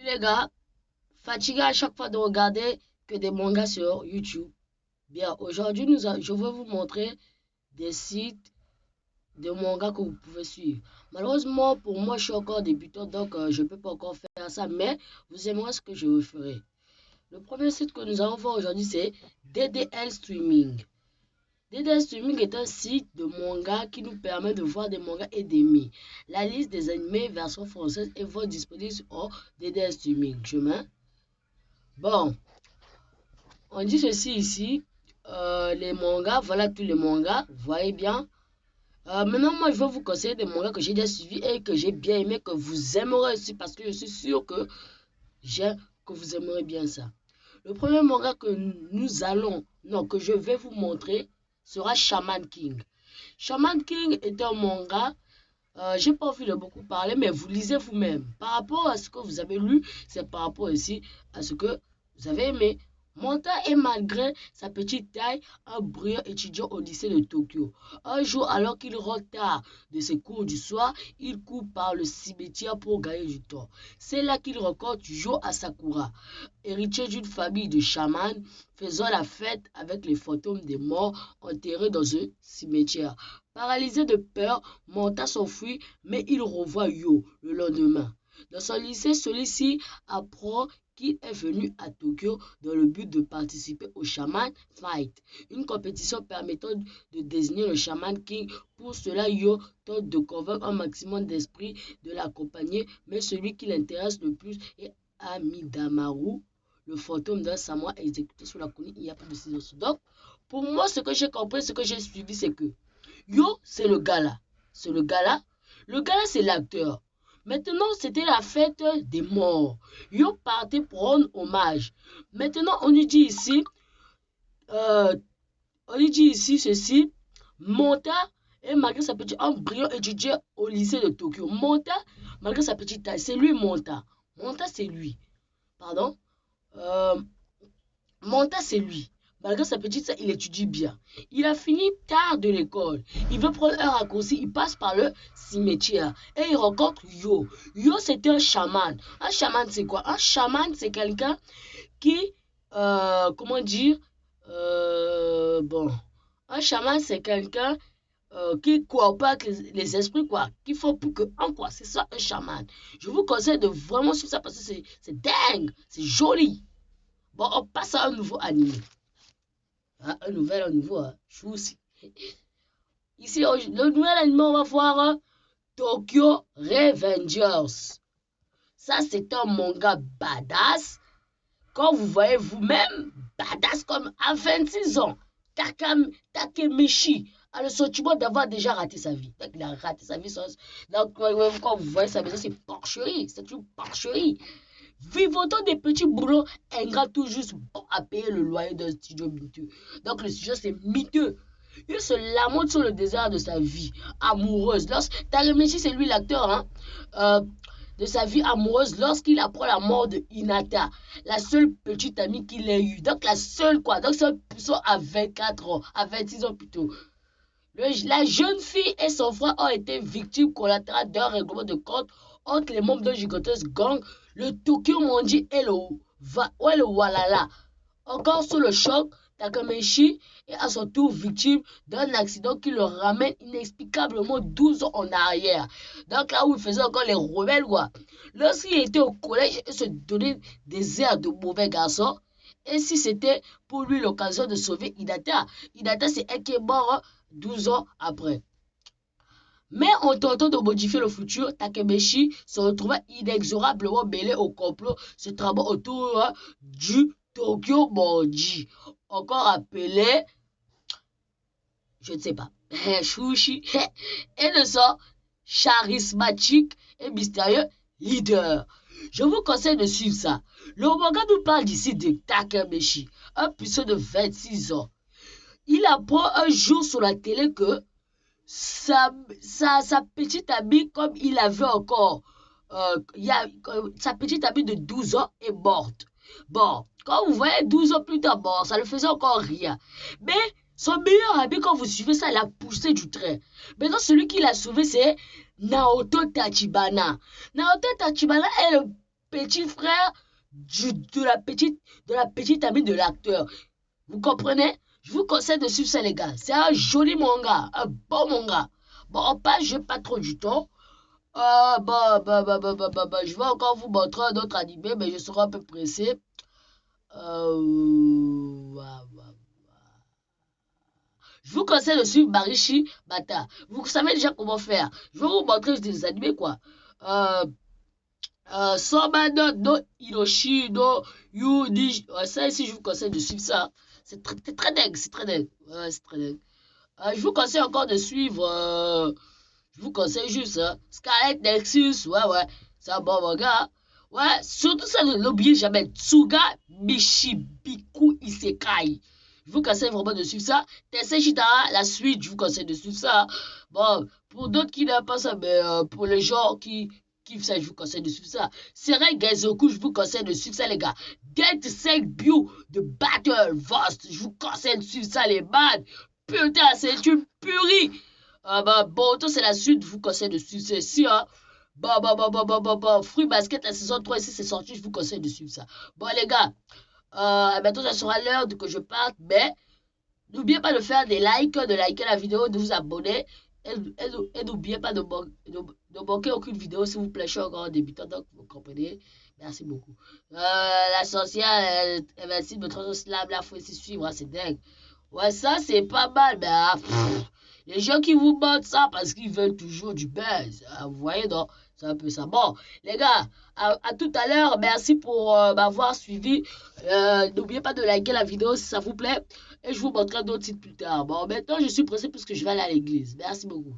Les gars, fatigué à chaque fois de regarder que des mangas sur YouTube. Bien, aujourd'hui, je vais vous montrer des sites de mangas que vous pouvez suivre. Malheureusement, pour moi, je suis encore débutant, donc je ne peux pas encore faire ça, mais vous aimerez ce que je vous ferai. Le premier site que nous allons voir aujourd'hui, c'est DDL Streaming. DDL Streaming est un site de manga qui nous permet de voir des mangas et d'aimer. La liste des animés version française est votre disponible sur DDL Streaming. Chemin. Bon, on dit ceci ici, les mangas, voilà tous les mangas, vous voyez bien. Maintenant, moi, je vais vous conseiller des mangas que j'ai déjà suivis et que j'ai bien aimé, que vous aimerez aussi, parce que je suis sûr que vous aimerez bien ça. Le premier manga que je vais vous montrer sera Shaman King. Shaman King est un manga, j'ai pas envie de beaucoup parler, mais vous lisez vous-même. Par rapport à ce que vous avez lu, c'est par rapport aussi à ce que vous avez aimé. Monta est malgré sa petite taille un brillant étudiant au lycée de Tokyo. Un jour, alors qu'il rentre tard de ses cours du soir, il court par le cimetière pour gagner du temps. C'est là qu'il rencontre Jo Asakura, héritier d'une famille de chamans, faisant la fête avec les fantômes des morts enterrés dans un cimetière. Paralysé de peur, Monta s'enfuit, mais il revoit Yo le lendemain. Dans son lycée, celui-ci apprend qu'il est venu à Tokyo dans le but de participer au Shaman Fight, une compétition permettant de désigner le Shaman King. Pour cela, Yo tente de convaincre un maximum d'esprits de l'accompagner, mais celui qui l'intéresse le plus est Amidamaru, le fantôme d'un samouraï exécuté sur la colline il y a plus de 6 ans. Donc, pour moi, ce que j'ai compris, ce que j'ai suivi, c'est que Yo, c'est le gars là. C'est le gars là. Le gars là, c'est l'acteur. Maintenant, c'était la fête des morts. Yo partait pour rendre hommage. Maintenant, euh, on lui dit ici ceci. Monta et malgré sa petite, un brillant étudiant au lycée de Tokyo. Monta, malgré sa petite taille, c'est lui Monta. Monta, c'est lui. Pardon. Euh, Monta, c'est lui. Malgré sa petite taille, il étudie bien. Il a fini tard de l'école. Il veut prendre un raccourci. Il passe par le cimetière. Et il rencontre Yo. Yo, c'est un chaman. Un chaman, c'est quoi? Un chaman, c'est quelqu'un qui, comment dire, bon, un chaman, c'est quelqu'un qui coopère avec les esprits, quoi, qui font pour que, en quoi, c'est ça un chaman. Je vous conseille de vraiment suivre ça parce que c'est dingue, c'est joli. Bon, on passe à un nouveau animé. Ah, un nouveau, hein. Je vous aussi. Ici, le nouvel animé, on va voir Tokyo Revengers. Ça, c'est un manga badass. Quand vous voyez vous-même, badass comme à 26 ans, Takemeshi a le sentiment d'avoir déjà raté sa vie. Donc, il a raté sa vie. Donc, quand vous voyez sa maison, c'est porcherie. C'est une porcherie. Vivotant des petits boulots ingrats tout juste à payer le loyer d'un studio miteux. Donc, le studio, c'est miteux. Il se lamente sur le désert de sa vie amoureuse. Takemeshi, c'est lui l'acteur, hein. De sa vie amoureuse lorsqu'il apprend la mort de Hinata, la seule petite amie qu'il ait eue. Donc la seule quoi. Donc c'est un puceau à 24 ans, à 26 ans plutôt. La jeune fille et son frère ont été victimes collatérales d'un règlement de compte entre les membres d'un gigantesque gang, le Tokyo Mondi et le Walala. Encore sous le choc, Takemeshi est à son tour victime d'un accident qui le ramène inexplicablement 12 ans en arrière. Donc là où il faisait encore les rebelles, quoi. Lorsqu'il était au collège, il se donnait des airs de mauvais garçon. Et si c'était pour lui l'occasion de sauver Hinata, Hinata c'est elle qui est mort 12 ans après. Mais en tentant de modifier le futur, Takemeshi se retrouva inexorablement mêlé au complot se tramant autour du Tokyo Mondi, encore appelé, je ne sais pas, Shushi, et de son charismatique et mystérieux leader. Je vous conseille de suivre ça. Le manga nous parle d'ici de Takemeshi, un puceau de 26 ans. Il apprend un jour sur la télé que sa petite amie, comme il avait encore, sa petite amie de 12 ans est morte. Bon, quand vous voyez 12 ans plus tard, bon, ça ne faisait encore rien. Mais son meilleur ami, quand vous suivez ça, l'a poussé du train. Maintenant, celui qui l'a sauvé, c'est Naoto Tachibana. Naoto Tachibana est le petit frère de la petite amie de l'acteur. Vous comprenez? Je vous conseille de suivre ça, les gars. C'est un joli manga, un bon manga. Bon, en passe, je n'ai pas trop du temps. Je vais encore vous montrer un autre animé, mais je serai un peu pressé. Je vous conseille de suivre Marishi Bata. Vous savez déjà comment faire. Je vais vous montrer des animés, quoi. Soma no Hiroshi no Yu ça ici, je vous conseille de suivre ça. C'est très dingue, c'est très dingue. Ouais, c'est très dingue. Je vous conseille encore de suivre. Je vous conseille juste Scarlet Nexus. Ouais, c'est un bon manga. Ouais, surtout ça, ne l'oubliez jamais. Tsuga Mishibiku Isekai. Je vous conseille vraiment de suivre ça. Tensei Shitara, la suite, je vous conseille de suivre ça. Bon, pour d'autres qui n'aiment pas ça, mais pour les gens qui kiffent ça, je vous conseille de suivre ça. Serai Gaizoku, je vous conseille de suivre ça, les gars. Get 5 View de Battle Vast, je vous conseille de suivre ça, les man. Putain, c'est une purie. Bon, c'est la suite, je vous conseille de suivre ceci. Hein. Fruit Basket, la saison 3 ici, c'est sorti, je vous conseille de suivre ça. Bon, les gars, bientôt, ça sera l'heure que je parte, mais n'oubliez pas de faire des likes, de liker la vidéo, de vous abonner. Et n'oubliez pas de manquer aucune vidéo, s'il vous plaît. Je suis encore en débutant, donc vous comprenez. Merci beaucoup. La sorcière, elle va essayer de me transformer là, faut essayer de suivre, hein, c'est dingue. Ouais, ça, c'est pas mal, mais les gens qui vous montrent ça parce qu'ils veulent toujours du buzz. Vous voyez, donc, c'est un peu ça. Bon, les gars, à tout à l'heure. Merci pour m'avoir suivi. N'oubliez pas de liker la vidéo si ça vous plaît. Et je vous montrerai d'autres sites plus tard. Bon, maintenant, je suis pressé parce que je vais aller à l'église. Merci beaucoup.